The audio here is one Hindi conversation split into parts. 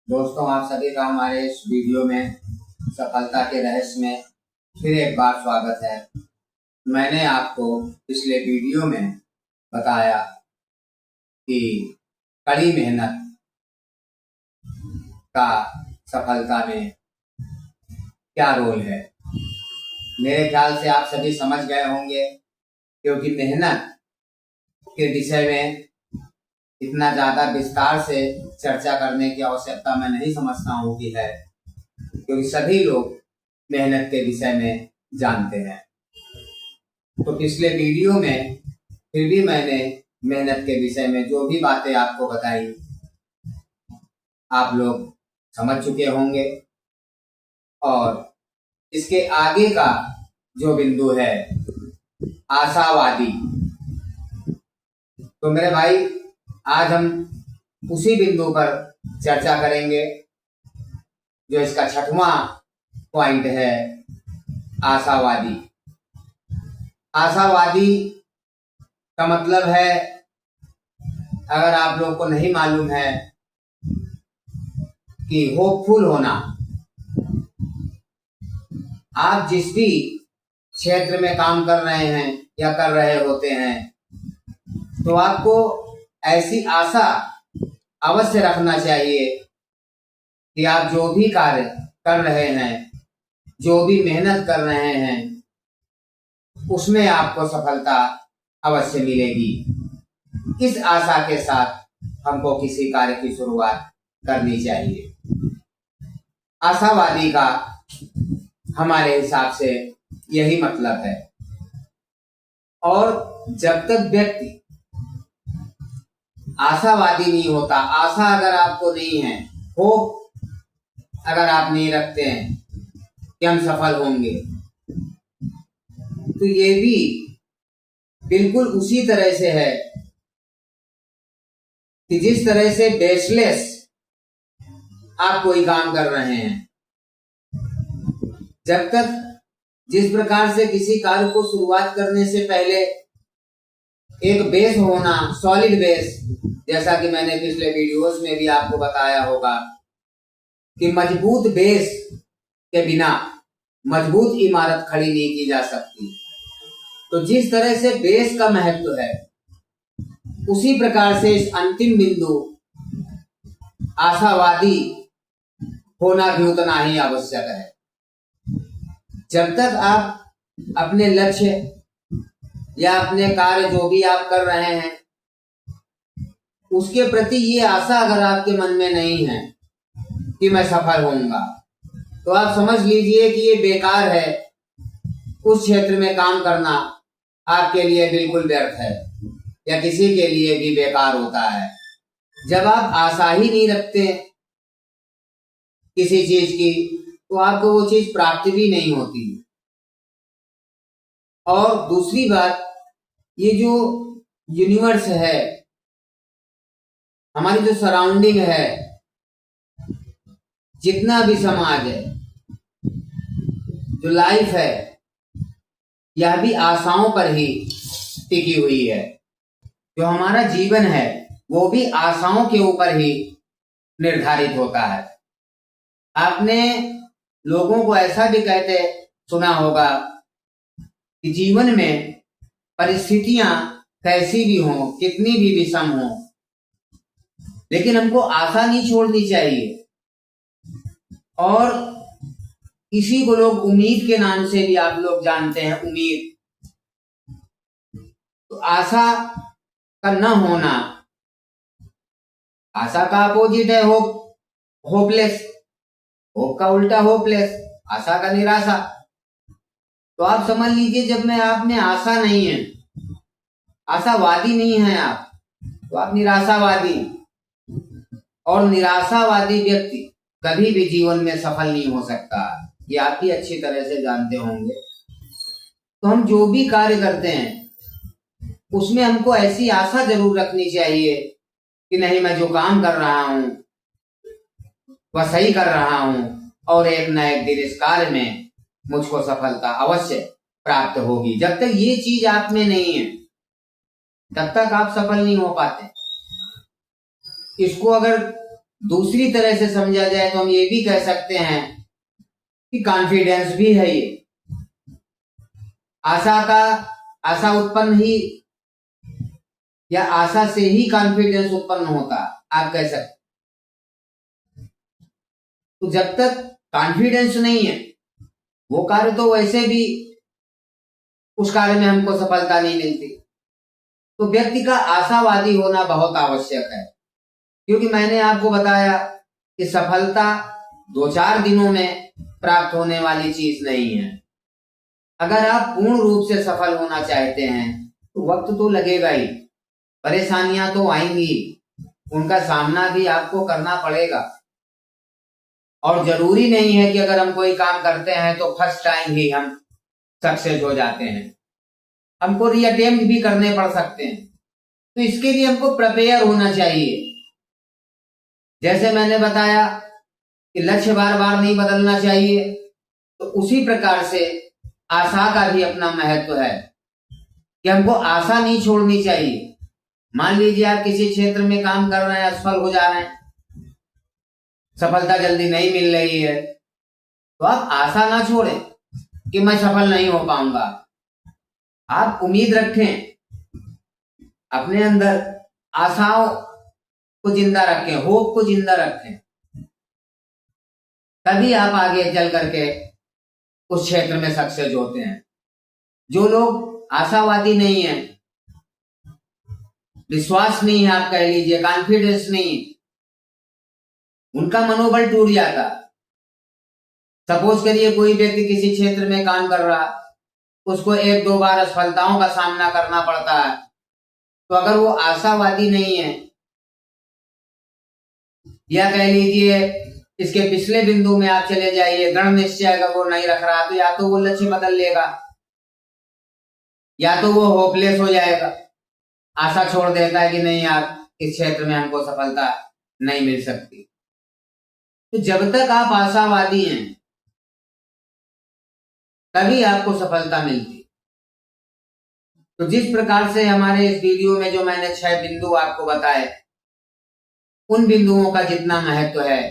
दोस्तों, आप सभी का हमारे इस वीडियो में सफलता के रहस्य में फिर एक बार स्वागत है। मैंने आपको पिछले वीडियो में बताया कि कड़ी मेहनत का सफलता में क्या रोल है। मेरे ख्याल से आप सभी समझ गए होंगे, क्योंकि मेहनत के विषय में इतना ज़्यादा विस्तार से चर्चा करने की आवश्यकता मैं नहीं समझता हूँ कि है, क्योंकि सभी लोग मेहनत के विषय में जानते हैं। तो पिछले वीडियो में फिर भी मैंने मेहनत के विषय में जो भी बातें आपको बताई आप लोग समझ चुके होंगे। और इसके आगे का जो बिंदु है आशावादी, तो मेरे भाई आज हम उसी बिंदु पर चर्चा करेंगे जो इसका छठवां पॉइंट है, आशावादी। आशावादी का मतलब है, अगर आप लोग को नहीं मालूम है, कि होपफुल होना। आप जिस भी क्षेत्र में काम कर रहे हैं या कर रहे होते हैं, तो आपको ऐसी आशा अवश्य रखना चाहिए कि आप जो भी कार्य कर रहे हैं, जो भी मेहनत कर रहे हैं, उसमें आपको सफलता अवश्य मिलेगी। इस आशा के साथ हमको किसी कार्य की शुरुआत करनी चाहिए। आशावादी का हमारे हिसाब से यही मतलब है। और जब तक व्यक्ति आशावादी नहीं होता, आशा अगर आपको नहीं है, होप अगर आप नहीं रखते हैं कि हम सफल होंगे, तो ये भी बिल्कुल उसी तरह से है कि जिस तरह से बेसलेस आप कोई काम कर रहे हैं। जब तक जिस प्रकार से किसी कार्य को शुरुआत करने से पहले एक बेस होना, सॉलिड बेस, जैसा कि मैंने पिछले वीडियोस में भी आपको बताया होगा कि मजबूत बेस के बिना मजबूत इमारत खड़ी नहीं की जा सकती। तो जिस तरह से बेस का महत्व है, उसी प्रकार से इस अंतिम बिंदु आशावादी होना भी उतना ही आवश्यक है। जब तक आप अपने लक्ष्य या अपने कार्य जो भी आप कर रहे हैं, उसके प्रति ये आशा अगर आपके मन में नहीं है कि मैं सफल होऊंगा, तो आप समझ लीजिए कि ये बेकार है। उस क्षेत्र में काम करना आपके लिए बिल्कुल व्यर्थ है, या किसी के लिए भी बेकार होता है। जब आप आशा ही नहीं रखते किसी चीज की, तो आपको वो चीज प्राप्त भी नहीं होती। और दूसरी बात, ये जो यूनिवर्स है, हमारी जो सराउंडिंग है, जितना भी समाज है, जो लाइफ है, यह भी आशाओं पर ही टिकी हुई है। जो हमारा जीवन है, वो भी आशाओं के ऊपर ही निर्धारित होता है। आपने लोगों को ऐसा भी कहते सुना होगा कि जीवन में परिस्थितियां कैसी भी हों, कितनी भी विषम हों, लेकिन हमको आशा नहीं छोड़नी चाहिए। और इसी को लोग उम्मीद के नाम से भी आप लोग जानते हैं, उम्मीद। तो आशा का न होना, आशा का अपोजिट है होप, होपलेस। होप का उल्टा होपलेस, आशा का निराशा। तो आप समझ लीजिए, जब में आप में आशा नहीं है, आशावादी नहीं है आप, तो आप निराशावादी। और निराशावादी व्यक्ति कभी भी जीवन में सफल नहीं हो सकता, ये आप भी अच्छी तरह से जानते होंगे। तो हम जो भी कार्य करते हैं, उसमें हमको ऐसी आशा जरूर रखनी चाहिए कि नहीं, मैं जो काम कर रहा हूं वह सही कर रहा हूं, और एक न एक दिन इस कार्य में मुझको सफलता अवश्य प्राप्त होगी। जब तक ये चीज आप में नहीं है, तब तक आप सफल नहीं हो पाते। इसको अगर दूसरी तरह से समझा जाए तो हम ये भी कह सकते हैं कि कॉन्फिडेंस भी है ये। आशा उत्पन्न ही या आशा से ही कॉन्फिडेंस उत्पन्न होता, आप कह सकते। तो जब तक कॉन्फिडेंस नहीं है, वो कार्य तो वैसे भी उस कार्य में हमको सफलता नहीं मिलती। तो व्यक्ति का आशावादी होना बहुत आवश्यक है, क्योंकि मैंने आपको बताया कि सफलता 2-4 दिनों में प्राप्त होने वाली चीज नहीं है। अगर आप पूर्ण रूप से सफल होना चाहते हैं तो वक्त तो लगेगा ही, परेशानियां तो आएंगी, उनका सामना भी आपको करना पड़ेगा। और जरूरी नहीं है कि अगर हम कोई काम करते हैं तो फर्स्ट टाइम ही हम सक्सेस हो जाते हैं, हमको रीअटेम्प्ट भी करने पड़ सकते हैं। तो इसके लिए हमको प्रिपेयर होना चाहिए। जैसे मैंने बताया कि लक्ष्य बार बार नहीं बदलना चाहिए, तो उसी प्रकार से आशा का भी अपना महत्व है कि हमको आशा नहीं छोड़नी चाहिए। मान लीजिए आप किसी क्षेत्र में काम कर रहे हैं, असफल हो जा रहे हैं, सफलता जल्दी नहीं मिल रही है, तो आप आशा ना छोड़ें कि मैं सफल नहीं हो पाऊंगा। आप उम्मीद रखें, अपने अंदर आशाओं को जिंदा रखें, होप को जिंदा रखें, तभी आप आगे चल करके उस क्षेत्र में सक्सेस होते हैं। जो लोग आशावादी नहीं है, विश्वास नहीं है, आप कह लीजिए कॉन्फिडेंस नहीं, उनका मनोबल टूट जाता। सपोज करिए कोई व्यक्ति किसी क्षेत्र में काम कर रहा, उसको 1-2 बार असफलताओं का सामना करना पड़ता है, तो अगर वो आशावादी नहीं है, या कह लीजिए इसके पिछले बिंदु में आप चले जाइए, दृढ़ निश्चय अगर वो नहीं रख रहा, तो या तो वो लक्ष्य बदल लेगा, या तो वो होपलेस हो जाएगा, आशा छोड़ देता है कि नहीं यार, इस क्षेत्र में हमको सफलता नहीं मिल सकती। तो जब तक आप आशावादी हैं तभी आपको सफलता मिलती। तो जिस प्रकार से हमारे इस वीडियो में जो मैंने 6 बिंदु आपको बताए, उन बिंदुओं का जितना महत्व है,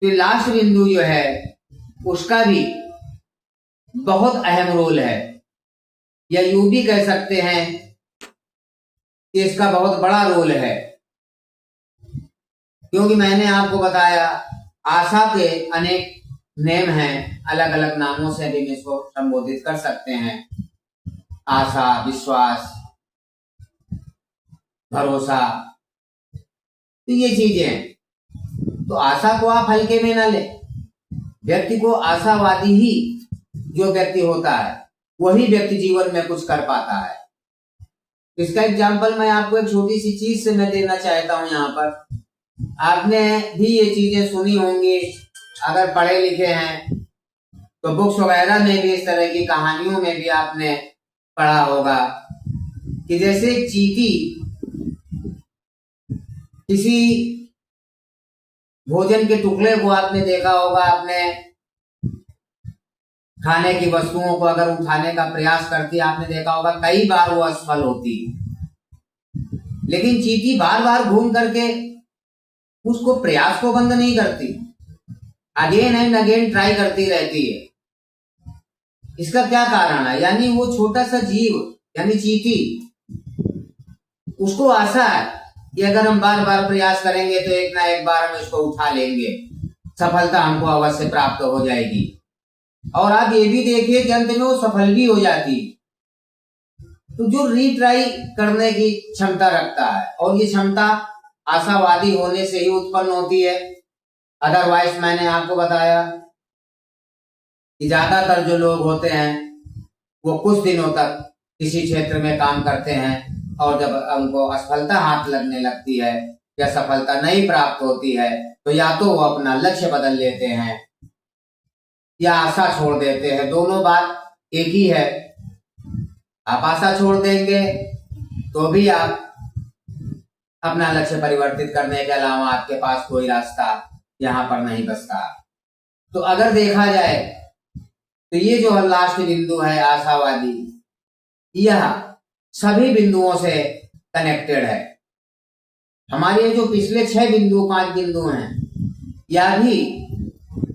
तो लास्ट बिंदु जो है उसका भी बहुत अहम रोल है, या यूं भी कह सकते हैं कि इसका बहुत बड़ा रोल है। क्योंकि मैंने आपको बताया आशा के अनेक नेम हैं, अलग अलग नामों से भी इसको संबोधित कर सकते हैं। आशा, विश्वास, भरोसा, तो ये चीजें हैं। तो आशा को आप हल्के में ना ले। व्यक्ति को आशावादी ही जो व्यक्ति होता है, वही व्यक्ति जीवन में कुछ कर पाता है। इसका एग्जाम्पल मैं आपको एक छोटी सी चीज से मैं देना चाहता हूं। यहाँ पर आपने भी ये चीजें सुनी होंगी, अगर पढ़े लिखे हैं तो बुक्स वगैरह में भी इस तरह की कहानियों में भी आपने पढ़ा होगा कि जैसे चींटी किसी भोजन के टुकड़े को आपने देखा होगा, अपने खाने की वस्तुओं को अगर उठाने का प्रयास करती, आपने देखा होगा कई बार वो असफल होती, लेकिन चींटी बार बार घूम करके उसको प्रयास को बंद नहीं करती, अगेन एंड अगेन ट्राई करती रहती है। इसका क्या कारण है? यानी वो छोटा सा जीव यानी चींटी, उसको आशा है कि अगर हम बार बार प्रयास करेंगे तो एक ना एक बार हम इसको उठा लेंगे, सफलता हमको अवश्य प्राप्त हो जाएगी। और आप ये भी देखिए कि अंत में वो सफल भी हो जाती। तो जो रीट्राई करने की क्षमता रखता है, और ये क्षमता आशावादी होने से ही उत्पन्न होती है। अदरवाइज मैंने आपको बताया कि ज्यादातर जो लोग होते हैं वो कुछ दिनों तक किसी क्षेत्र में काम करते हैं, और जब उनको असफलता हाथ लगने लगती है या सफलता नहीं प्राप्त होती है, तो या तो वो अपना लक्ष्य बदल लेते हैं या आशा छोड़ देते हैं। दोनों बात एक ही है। आप आशा छोड़ देंगे तो भी आप अपना लक्ष्य परिवर्तित करने के अलावा आपके पास कोई रास्ता यहाँ पर नहीं बचता। तो अगर देखा जाए तो ये जो लास्ट बिंदु है आशावादी, यह सभी बिंदुओं से कनेक्टेड है। हमारे जो पिछले 6 बिंदु 5 बिंदु हैं, यह भी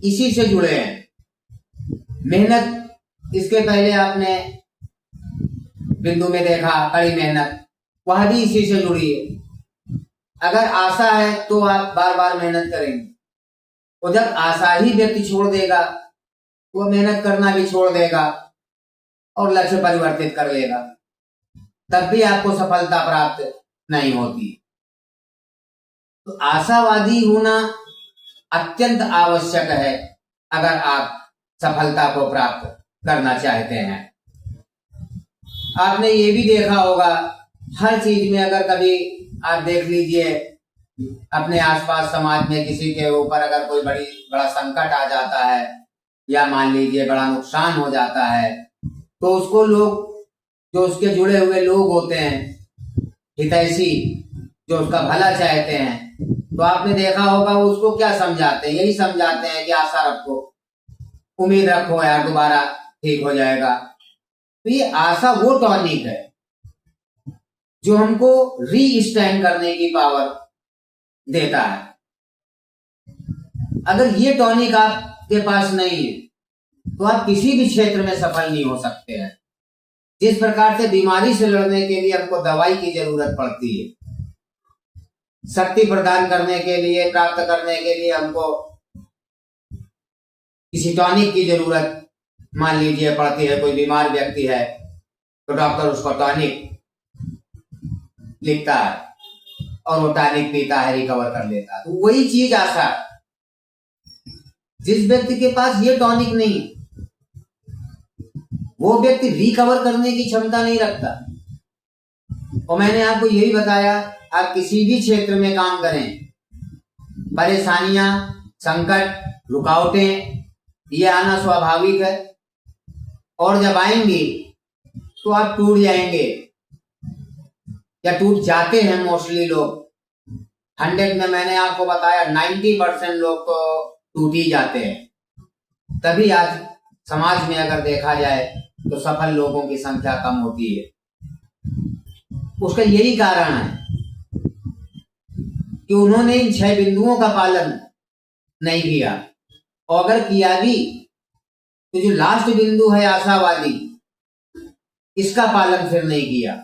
इसी से जुड़े हैं। मेहनत, इसके पहले आपने बिंदु में देखा कड़ी मेहनत, वह भी इसी से जुड़ी है। अगर आशा है तो आप बार बार मेहनत करेंगे, और जब आशा ही व्यक्ति छोड़ देगा, वो मेहनत करना भी छोड़ देगा और लक्ष्य परिवर्तित कर लेगा, तब भी आपको सफलता प्राप्त नहीं होती। तो आशावादी होना अत्यंत आवश्यक है अगर आप सफलता को प्राप्त करना चाहते हैं। आपने ये भी देखा होगा, हर चीज में अगर कभी आप देख लीजिए, अपने आसपास समाज में किसी के ऊपर अगर कोई बड़ा संकट आ जाता है, या मान लीजिए बड़ा नुकसान हो जाता है, तो उसको लोग, जो उसके जुड़े हुए लोग होते हैं, हितैषी, जो उसका भला चाहते हैं, तो आपने देखा होगा वो उसको क्या समझाते हैं, यही समझाते हैं कि आशा रखो, उम्मीद रखो यार, दोबारा ठीक हो जाएगा। तो ये आशा वो टॉनिक है जो हमको रीस्टैंड करने की पावर देता है। अगर ये टॉनिक आपके पास नहीं है तो आप किसी भी क्षेत्र में सफल नहीं हो सकते हैं। जिस प्रकार से बीमारी से लड़ने के लिए हमको दवाई की जरूरत पड़ती है, शक्ति प्रदान करने के लिए, प्राप्त करने के लिए हमको किसी टॉनिक की जरूरत मान लीजिए पड़ती है। कोई बीमार व्यक्ति है तो डॉक्टर उसको टॉनिक लिखता है और वो टॉनिक पीता है, रिकवर कर लेता है। तो वही चीज आशा है। जिस व्यक्ति के पास ये टॉनिक नहीं, वो व्यक्ति रिकवर करने की क्षमता नहीं रखता। और मैंने आपको यही बताया, आप किसी भी क्षेत्र में काम करें, परेशानियां, संकट, रुकावटें ये आना स्वाभाविक है, और जब आएंगे तो आप टूट जाएंगे, या टूट जाते हैं मोस्टली लोग। 100 में मैंने आपको बताया 90% लोग तो टूट ही जाते हैं। तभी आज समाज में अगर देखा जाए तो सफल लोगों की संख्या कम होती है। उसका यही कारण है कि उन्होंने इन 6 बिंदुओं का पालन नहीं किया, और अगर किया भी तो जो लास्ट बिंदु है आशावादी, इसका पालन फिर नहीं किया।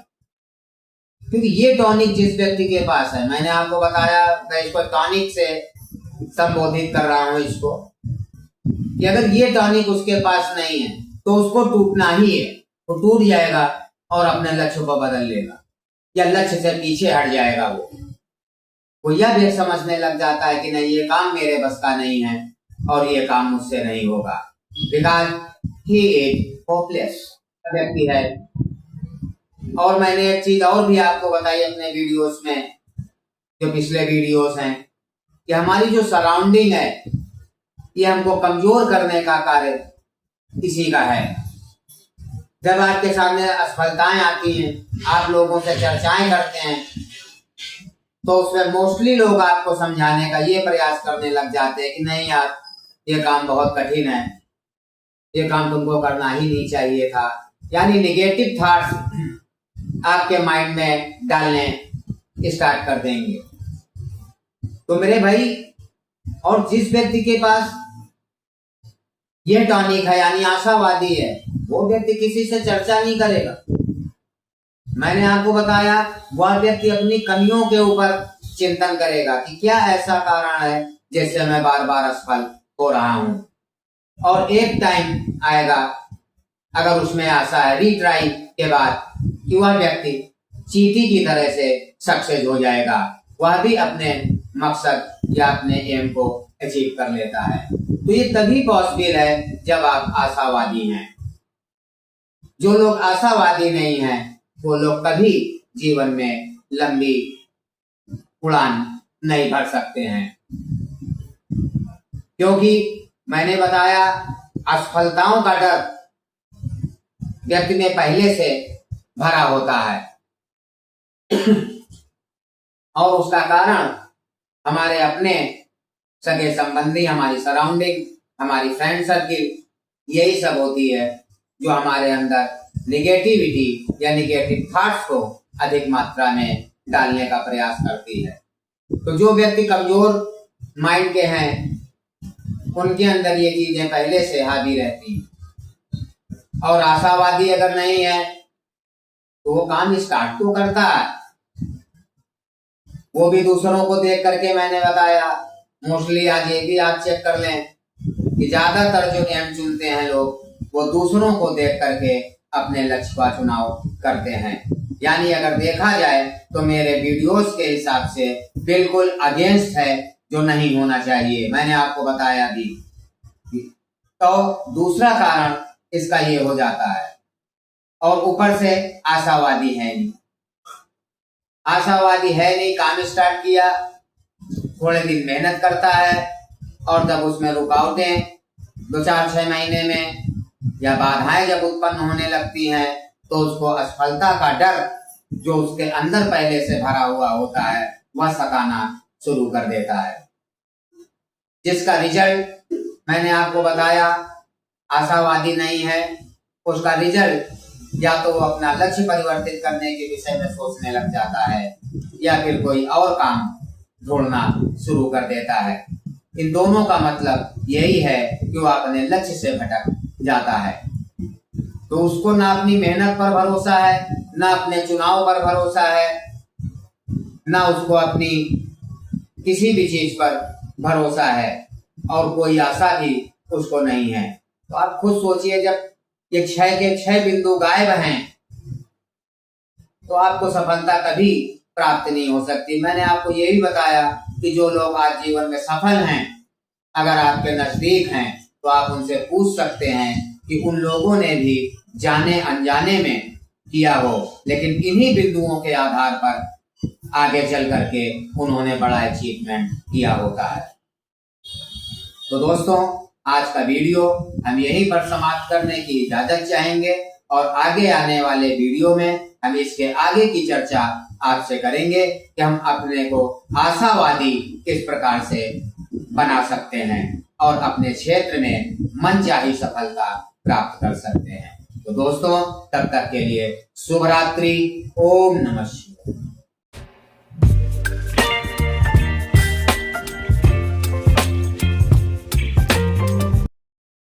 क्योंकि ये टॉनिक जिस व्यक्ति के पास है, मैंने आपको बताया, मैं इसको टॉनिक से संबोधित कर रहा हूं इसको, कि अगर ये टॉनिक उसके पास नहीं है तो उसको टूटना ही है। वो टूट जाएगा और अपने लक्ष्य को बदल लेगा, या लक्ष्य से पीछे हट जाएगा। वो यह भी समझने लग जाता है कि नहीं, ये काम मेरे बस का नहीं है और ये काम मुझसे नहीं होगा, बिकॉज ही इज होपलेस व्यक्ति है। और मैंने एक चीज और भी आपको बताई अपने वीडियोस में, जो पिछले वीडियोस हैं, कि हमारी जो सराउंडिंग है ये हमको कमजोर करने का कार्य इसी का है। जब आपके सामने असफलताएं आती हैं, आप लोगों से चर्चाएं करते हैं, तो उसमें मोस्टली लोग आपको समझाने का ये प्रयास करने लग जाते हैं कि नहीं यार, ये काम बहुत कठिन है, ये काम तुमको करना ही नहीं चाहिए था। यानी नेगेटिव थॉट्स आपके माइंड में डालने स्टार्ट कर देंगे। तो मेरे भाई, और जिस व्यक्ति के पास ये टॉनिक है, यानी आशावादी है, वो व्यक्ति किसी से चर्चा नहीं करेगा। मैंने आपको बताया, वह व्यक्ति अपनी कमियों के ऊपर चिंतन करेगा कि क्या ऐसा कारण है जिससे मैं बार बार असफल हो रहा हूं। और एक टाइम आएगा, अगर उसमें आशा है रीट्राई के बाद, कि वह व्यक्ति चींटी की तरह से सक्सेस हो जाएगा, वह भी अपने मकसद या अपने एम को अचीव कर लेता है। तो ये तभी पॉसिबल है जब आप आशावादी हैं। जो लोग आशावादी नहीं हैं, वो लोग कभी जीवन में लंबी उड़ान नहीं भर सकते हैं। क्योंकि मैंने बताया, असफलताओं का डर व्यक्ति में पहले से भरा होता है, और उसका कारण हमारे अपने सगे संबंधी, हमारी सराउंडिंग, हमारी फ्रेंड सर्किल, यही सब होती है जो हमारे अंदर निगेटिविटी या निगेटिव थॉट्स को अधिक मात्रा में डालने का प्रयास करती है। तो जो व्यक्ति कमजोर माइंड के हैं उनके अंदर ये चीजें पहले से हावी रहती हैं। और आशावादी अगर नहीं है तो वो काम स्टार्ट तो करता है, वो भी दूसरों को देख करके। मैंने बताया मोस्टली आज ये भी आप चेक कर लें कि ज्यादातर जो गेम चुनते हैं लोग वो दूसरों को देख करके अपने लक्ष्य का चुनाव करते हैं। यानी अगर देखा जाए तो मेरे वीडियोस के हिसाब से बिल्कुल अगेंस्ट है, जो नहीं होना चाहिए। मैंने आपको बताया भी। तो दूसरा कारण इसका ये हो जाता है। और ऊपर से आशावादी है नहीं, आशावादी है नहीं, काम स्टार्ट किया, थोड़े दिन मेहनत करता है और जब उसमें रुकावटें 2-4-6 महीने में या बाधाएं जब उत्पन्न होने लगती हैं तो उसको असफलता का डर जो उसके अंदर पहले से भरा हुआ होता है वह सताना शुरू कर देता है, जिसका रिजल्ट मैंने आपको बताया। आशावादी नहीं है, उसका रिजल्ट या तो वो अपना लक्ष्य परिवर्तित करने के विषय में सोचने लग जाता है या फिर कोई और काम ढूंढना शुरू कर देता है। इन दोनों का मतलब यही है कि वो अपने लक्ष्य से भटक जाता है। तो उसको ना अपनी मेहनत पर भरोसा है, ना अपने चुनाव पर भरोसा है, ना उसको अपनी किसी भी चीज पर भरोसा है और कोई आशा भी उसको नहीं है। तो आप खुद सोचिए, जब ये 6 के 6 बिंदु गायब हैं तो आपको सफलता कभी प्राप्त नहीं हो सकती। मैंने आपको ये भी बताया कि जो लोग आज जीवन में सफल हैं, अगर आपके नजदीक हैं तो आप उनसे पूछ सकते हैं कि उन लोगों ने भी जाने अनजाने में किया हो, लेकिन इन्हीं बिंदुओं के आधार पर आगे चल करके उन्होंने बड़ा अचीवमेंट किया होता है। तो दोस्तों, आज का वीडियो हम यहीं पर समाप्त करने की इजाजत चाहेंगे और आगे आने वाले वीडियो में हम इसके आगे की चर्चा आपसे करेंगे कि हम अपने को आशावादी किस प्रकार से बना सकते हैं और अपने क्षेत्र में मनचाही सफलता प्राप्त कर सकते हैं। तो दोस्तों, तब तक के लिए शुभ रात्रि। ओम नमः शिवाय।